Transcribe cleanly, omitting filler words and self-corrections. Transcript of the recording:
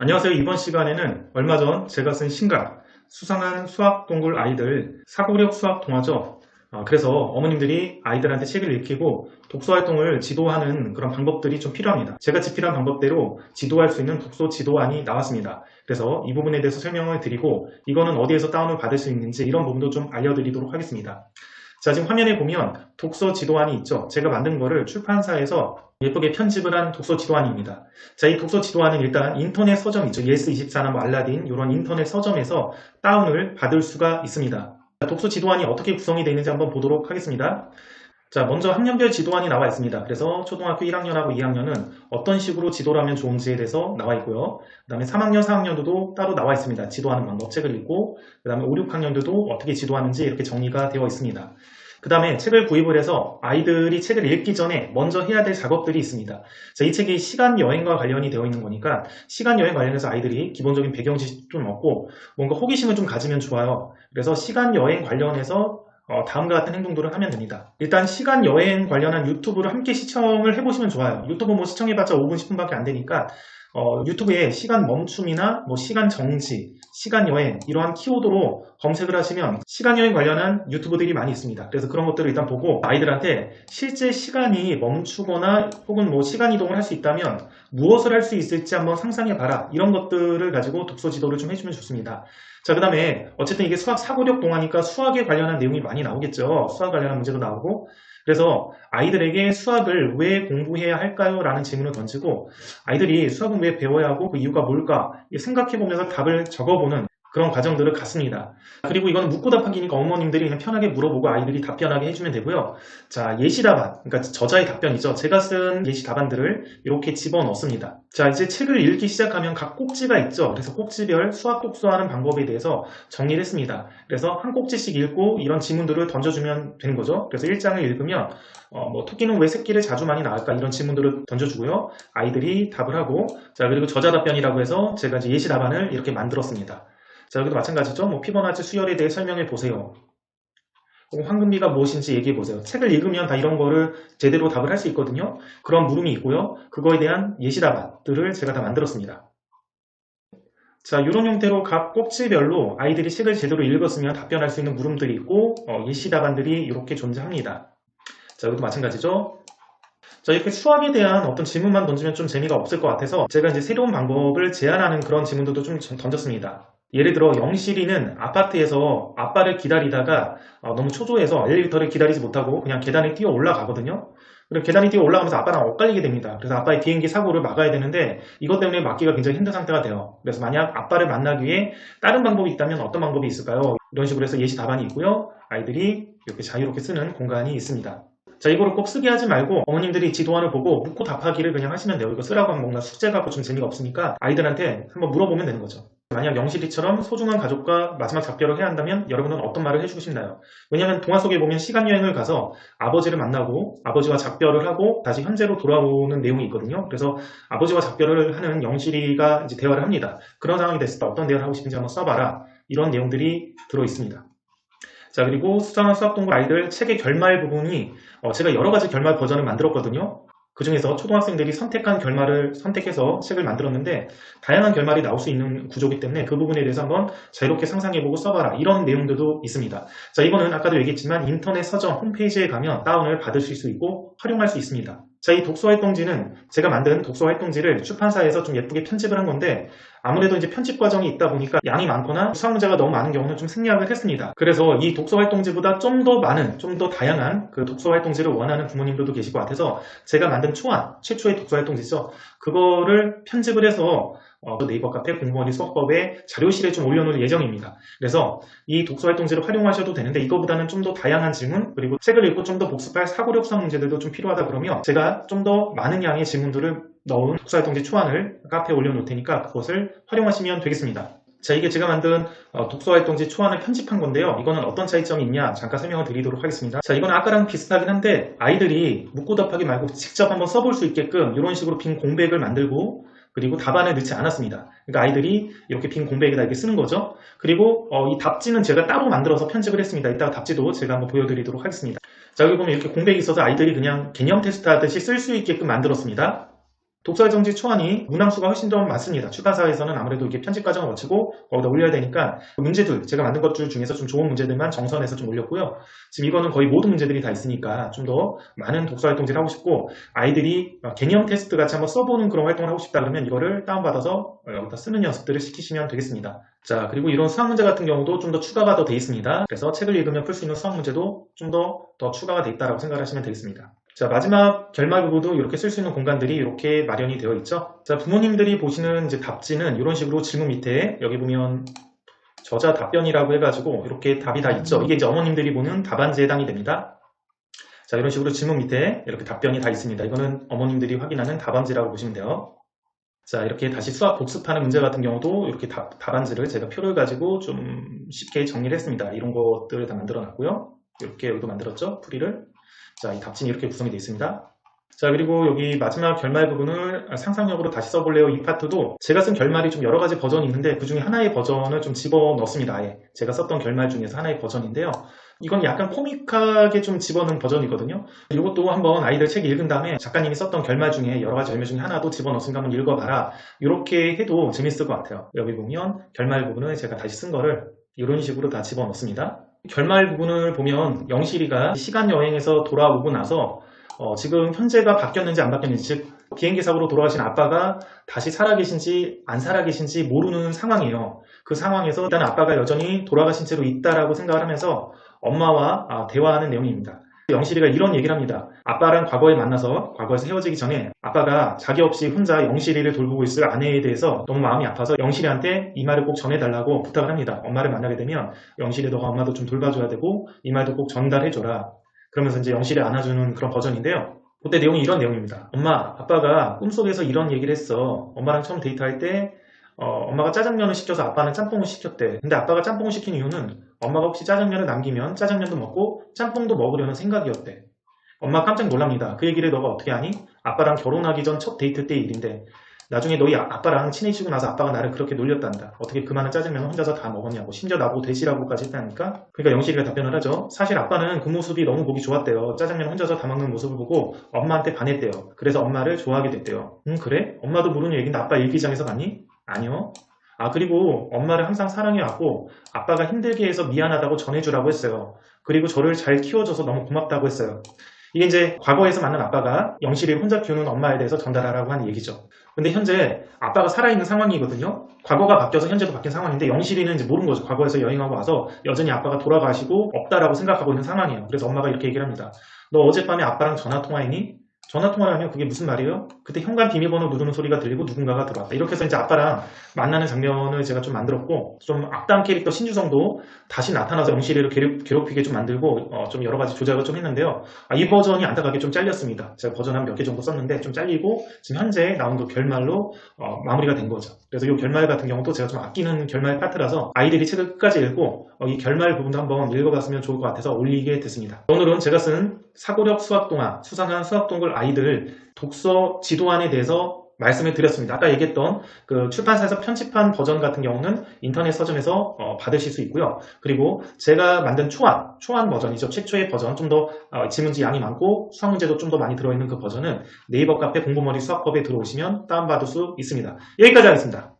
안녕하세요. 이번 시간에는 얼마 전 제가 쓴 신간 수상한 수학 동굴 아이들 사고력 수학 동화죠. 그래서 어머님들이 아이들한테 책을 읽히고 독서 활동을 지도하는 그런 방법들이 좀 필요합니다. 제가 집필한 방법대로 지도할 수 있는 독서 지도안이 나왔습니다. 그래서 이 부분에 대해서 설명을 드리고 이거는 어디에서 다운을 받을 수 있는지 이런 부분도 좀 알려드리도록 하겠습니다. 자, 지금 화면에 보면 독서 지도안이 있죠. 제가 만든 거를 출판사에서 예쁘게 편집을 한 독서 지도안입니다. 자, 이 독서 지도안은 일단 인터넷 서점 있죠. 예스24나 뭐 알라딘 이런 인터넷 서점에서 다운을 받을 수가 있습니다. 자, 독서 지도안이 어떻게 구성이 되어 있는지 한번 보도록 하겠습니다. 자, 먼저 학년별 지도안이 나와 있습니다. 그래서 초등학교 1학년하고 2학년은 어떤 식으로 지도를 하면 좋은지에 대해서 나와 있고요. 그 다음에 3학년, 4학년도 따로 나와 있습니다. 지도하는 방법 책을 읽고, 그 다음에 5, 6학년들도 어떻게 지도하는지 이렇게 정리가 되어 있습니다. 그 다음에 책을 구입을 해서 아이들이 책을 읽기 전에 먼저 해야 될 작업들이 있습니다. 자, 이 책이 시간 여행과 관련이 되어 있는 거니까 시간 여행 관련해서 아이들이 기본적인 배경 지식 좀 얻고 뭔가 호기심을 좀 가지면 좋아요. 그래서 시간 여행 관련해서 다음과 같은 행동들을 하면 됩니다. 일단 시간 여행 관련한 유튜브를 함께 시청을 해보시면 좋아요. 유튜브 뭐 시청해봤자 5분, 10분밖에 안 되니까 유튜브에 시간 멈춤이나 뭐 시간 정지, 시간 여행 이러한 키워드로 검색을 하시면 시간 여행 관련한 유튜브들이 많이 있습니다. 그래서 그런 것들을 일단 보고 아이들한테 실제 시간이 멈추거나 혹은 뭐 시간 이동을 할 수 있다면 무엇을 할 수 있을지 한번 상상해 봐라. 이런 것들을 가지고 독서 지도를 좀 해주면 좋습니다. 자, 그 다음에 어쨌든 이게 수학 사고력 동화니까 수학에 관련한 내용이 많이 나오겠죠. 수학 관련한 문제도 나오고. 그래서 아이들에게 수학을 왜 공부해야 할까요? 라는 질문을 던지고 아이들이 수학은 왜 배워야 하고 그 이유가 뭘까 생각해보면서 답을 적어보는 그런 과정들을 갖습니다. 그리고 이건 묻고 답하기니까 어머님들이 그냥 편하게 물어보고 아이들이 답변하게 해주면 되고요. 자, 예시 답안, 그러니까 저자의 답변이죠. 제가 쓴 예시 답안들을 이렇게 집어넣습니다. 자, 이제 책을 읽기 시작하면 각 꼭지가 있죠. 그래서 꼭지별 수학 독서하는 방법에 대해서 정리를 했습니다. 그래서 한 꼭지씩 읽고 이런 지문들을 던져주면 되는 거죠. 그래서 1장을 읽으면 뭐 토끼는 왜 새끼를 자주 많이 낳을까 이런 질문들을 던져주고요. 아이들이 답을 하고 자, 그리고 저자 답변이라고 해서 제가 이제 예시 답안을 이렇게 만들었습니다. 자, 여기도 마찬가지죠. 뭐 피보나치 수열에 대해 설명해 보세요. 황금비가 무엇인지 얘기해 보세요. 책을 읽으면 다 이런 거를 제대로 답을 할 수 있거든요. 그런 물음이 있고요. 그거에 대한 예시 답안들을 제가 다 만들었습니다. 자, 이런 형태로 각 꼭지별로 아이들이 책을 제대로 읽었으면 답변할 수 있는 물음들이 있고 예시 답안들이 이렇게 존재합니다. 자, 여기도 마찬가지죠. 자, 이렇게 수학에 대한 어떤 질문만 던지면 좀 재미가 없을 것 같아서 제가 이제 새로운 방법을 제안하는 그런 질문들도 좀 던졌습니다. 예를 들어 영실이는 아파트에서 아빠를 기다리다가 너무 초조해서 엘리베이터를 기다리지 못하고 그냥 계단을 뛰어 올라가거든요. 그리고 계단을 뛰어 올라가면서 아빠랑 엇갈리게 됩니다. 그래서 아빠의 비행기 사고를 막아야 되는데 이것 때문에 막기가 굉장히 힘든 상태가 돼요. 그래서 만약 아빠를 만나기 위해 다른 방법이 있다면 어떤 방법이 있을까요? 이런 식으로 해서 예시 답안이 있고요. 아이들이 이렇게 자유롭게 쓰는 공간이 있습니다. 자, 이거를 꼭 쓰게 하지 말고 어머님들이 지도안을 보고 묻고 답하기를 그냥 하시면 돼요. 이거 쓰라고 하면 뭔가 숙제 갖고 좀 재미가 없으니까 아이들한테 한번 물어보면 되는 거죠. 만약 영실이처럼 소중한 가족과 마지막 작별을 해야 한다면 여러분은 어떤 말을 해주고 싶나요? 왜냐하면 동화 속에 보면 시간여행을 가서 아버지를 만나고 아버지와 작별을 하고 다시 현재로 돌아오는 내용이 있거든요. 그래서 아버지와 작별을 하는 영실이가 이제 대화를 합니다. 그런 상황이 됐을 때 어떤 대화를 하고 싶은지 한번 써봐라. 이런 내용들이 들어있습니다. 자, 그리고 수상한 수학동굴 아이들 책의 결말 부분이 제가 여러 가지 결말 버전을 만들었거든요. 그 중에서 초등학생들이 선택한 결말을 선택해서 책을 만들었는데 다양한 결말이 나올 수 있는 구조이기 때문에 그 부분에 대해서 한번 자유롭게 상상해보고 써봐라 이런 내용들도 있습니다. 자, 이거는 아까도 얘기했지만 인터넷 서점 홈페이지에 가면 다운을 받으실 수 있고 활용할 수 있습니다. 자, 이 독서활동지는 제가 만든 독서활동지를 출판사에서 좀 예쁘게 편집을 한 건데 아무래도 이제 편집 과정이 있다 보니까 양이 많거나 수학 문제가 너무 많은 경우는 좀 생략을 했습니다. 그래서 이 독서활동지보다 좀 더 많은, 좀 더 다양한 그 독서활동지를 원하는 부모님들도 계실 것 같아서 제가 만든 초안, 최초의 독서활동지죠. 그거를 편집을 해서 네이버 카페 공부원리 수학법의 자료실에 좀 올려놓을 예정입니다. 그래서 이 독서활동지를 활용하셔도 되는데 이거보다는 좀 더 다양한 질문 그리고 책을 읽고 좀 더 복습할 사고력 수학 문제들도 좀 필요하다 그러면 제가 좀 더 많은 양의 질문들을 넣은 독서활동지 초안을 카페에 올려놓을 테니까 그것을 활용하시면 되겠습니다. 자, 이게 제가 만든 독서활동지 초안을 편집한 건데요. 이거는 어떤 차이점이 있냐 잠깐 설명을 드리도록 하겠습니다. 자, 이거는 아까랑 비슷하긴 한데 아이들이 묻고 답하기 말고 직접 한번 써볼 수 있게끔 이런 식으로 빈 공백을 만들고 그리고 답안을 넣지 않았습니다. 그러니까 아이들이 이렇게 빈 공백에다 이렇게 쓰는 거죠. 그리고 이 답지는 제가 따로 만들어서 편집을 했습니다. 이따가 답지도 제가 한번 보여드리도록 하겠습니다. 자, 여기 보면 이렇게 공백이 있어서 아이들이 그냥 개념 테스트 하듯이 쓸 수 있게끔 만들었습니다. 독서의 정지 초안이 문항수가 훨씬 더 많습니다. 출판사에서는 아무래도 이게 편집 과정을 거치고 거기다 올려야 되니까 문제들, 제가 만든 것들 중에서 좀 좋은 문제들만 정선해서 좀 올렸고요. 지금 이거는 거의 모든 문제들이 다 있으니까 좀 더 많은 독서 활동들을 하고 싶고, 아이들이 개념 테스트 같이 한번 써보는 그런 활동을 하고 싶다 그러면 이거를 다운받아서 여기다 쓰는 연습들을 시키시면 되겠습니다. 자, 그리고 이런 수학 문제 같은 경우도 좀 더 추가가 더 돼 있습니다. 그래서 책을 읽으면 풀 수 있는 수학 문제도 좀 더 추가가 돼 있다고 생각하시면 되겠습니다. 자, 마지막 결말 부분도 이렇게 쓸 수 있는 공간들이 이렇게 마련이 되어 있죠. 자, 부모님들이 보시는 이제 답지는 이런 식으로 질문 밑에 여기 보면 저자 답변이라고 해가지고 이렇게 답이 다 있죠. 이게 이제 어머님들이 보는 답안지에 해당이 됩니다. 자, 이런 식으로 질문 밑에 이렇게 답변이 다 있습니다. 이거는 어머님들이 확인하는 답안지라고 보시면 돼요. 자, 이렇게 다시 수학 복습하는 문제 같은 경우도 이렇게 답안지를 제가 표를 가지고 좀 쉽게 정리를 했습니다. 이런 것들을 다 만들어 놨고요. 이렇게 여기도 만들었죠. 풀이를. 자, 이 답진이 이렇게 구성이 되어 있습니다. 자, 그리고 여기 마지막 결말 부분을 상상력으로 다시 써볼래요. 이 파트도 제가 쓴 결말이 좀 여러 가지 버전이 있는데 그 중에 하나의 버전을 좀 집어넣습니다. 아예 제가 썼던 결말 중에서 하나의 버전인데요. 이건 약간 코믹하게 좀 집어넣은 버전이거든요. 이것도 한번 아이들 책 읽은 다음에 작가님이 썼던 결말 중에 여러 가지 결말 중에 하나도 집어넣었으니까 한번 읽어봐라. 이렇게 해도 재밌을 것 같아요. 여기 보면 결말 부분을 제가 다시 쓴 거를 이런 식으로 다 집어넣습니다. 결말 부분을 보면 영실이가 시간 여행에서 돌아오고 나서 지금 현재가 바뀌었는지 안 바뀌었는지, 즉 비행기 사고로 돌아가신 아빠가 다시 살아계신지 안 살아계신지 모르는 상황이에요. 그 상황에서 일단 아빠가 여전히 돌아가신 채로 있다라고 생각을 하면서 엄마와 대화하는 내용입니다. 영실이가 이런 얘기를 합니다. 아빠랑 과거에 만나서 과거에서 헤어지기 전에 아빠가 자기 없이 혼자 영실이를 돌보고 있을 아내에 대해서 너무 마음이 아파서 영실이한테 이 말을 꼭 전해달라고 부탁을 합니다. 엄마를 만나게 되면 영실이 너가 엄마도 좀 돌봐줘야 되고 이 말도 꼭 전달해줘라. 그러면서 이제 영실이 안아주는 그런 버전인데요. 그때 내용이 이런 내용입니다. 엄마, 아빠가 꿈속에서 이런 얘기를 했어. 엄마랑 처음 데이트할 때 엄마가 짜장면을 시켜서 아빠는 짬뽕을 시켰대. 근데 아빠가 짬뽕을 시킨 이유는 엄마가 혹시 짜장면을 남기면 짜장면도 먹고 짬뽕도 먹으려는 생각이었대. 엄마 깜짝 놀랍니다. 그 얘기를 너가 어떻게 하니? 아빠랑 결혼하기 전 첫 데이트 때 일인데 나중에 너희 아빠랑 친해지고 나서 아빠가 나를 그렇게 놀렸단다. 어떻게 그 많은 짜장면을 혼자서 다 먹었냐고. 심지어 나보고 돼지라고까지 했다니까. 그러니까 영실이가 답변을 하죠. 사실 아빠는 그 모습이 너무 보기 좋았대요. 짜장면 혼자서 다 먹는 모습을 보고 엄마한테 반했대요. 그래서 엄마를 좋아하게 됐대요. 그래? 엄마도 모르는 얘기인데 아빠 일기장에서 봤니? 아니요. 그리고 엄마를 항상 사랑해왔고 아빠가 힘들게 해서 미안하다고 전해주라고 했어요. 그리고 저를 잘 키워줘서 너무 고맙다고 했어요. 이게 이제 과거에서 만난 아빠가 영실이를 혼자 키우는 엄마에 대해서 전달하라고 하는 얘기죠. 근데 현재 아빠가 살아있는 상황이거든요. 과거가 바뀌어서 현재도 바뀐 상황인데 영실이는 이제 모르는 거죠. 과거에서 여행하고 와서 여전히 아빠가 돌아가시고 없다라고 생각하고 있는 상황이에요. 그래서 엄마가 이렇게 얘기를 합니다. 너 어젯밤에 아빠랑 전화통화했니? 전화통화를 하면 그게 무슨 말이에요? 그때 현관 비밀번호 누르는 소리가 들리고 누군가가 들어왔다. 이렇게 해서 이제 아빠랑 만나는 장면을 제가 좀 만들었고, 좀 악당 캐릭터 신주성도 다시 나타나서 영실이를 괴롭히게 좀 만들고 좀 여러 가지 조작을 좀 했는데요. 이 버전이 안타깝게 좀 잘렸습니다. 제가 버전 한 몇 개 정도 썼는데 좀 잘리고 지금 현재 나온 그 결말로 마무리가 된 거죠. 그래서 이 결말 같은 경우도 제가 좀 아끼는 결말 파트라서 아이들이 책을 끝까지 읽고 이 결말 부분도 한번 읽어봤으면 좋을 것 같아서 올리게 됐습니다. 오늘은 제가 쓴 사고력 수학동화, 수상한 수학동굴 아이들 독서 지도안에 대해서 말씀을 드렸습니다. 아까 얘기했던 그 출판사에서 편집한 버전 같은 경우는 인터넷 서점에서 받으실 수 있고요. 그리고 제가 만든 초안 버전이죠. 최초의 버전, 좀 더 지문지 양이 많고 수학 문제도 좀 더 많이 들어있는 그 버전은 네이버 카페 공부머리 수학법에 들어오시면 다운받을 수 있습니다. 여기까지 하겠습니다.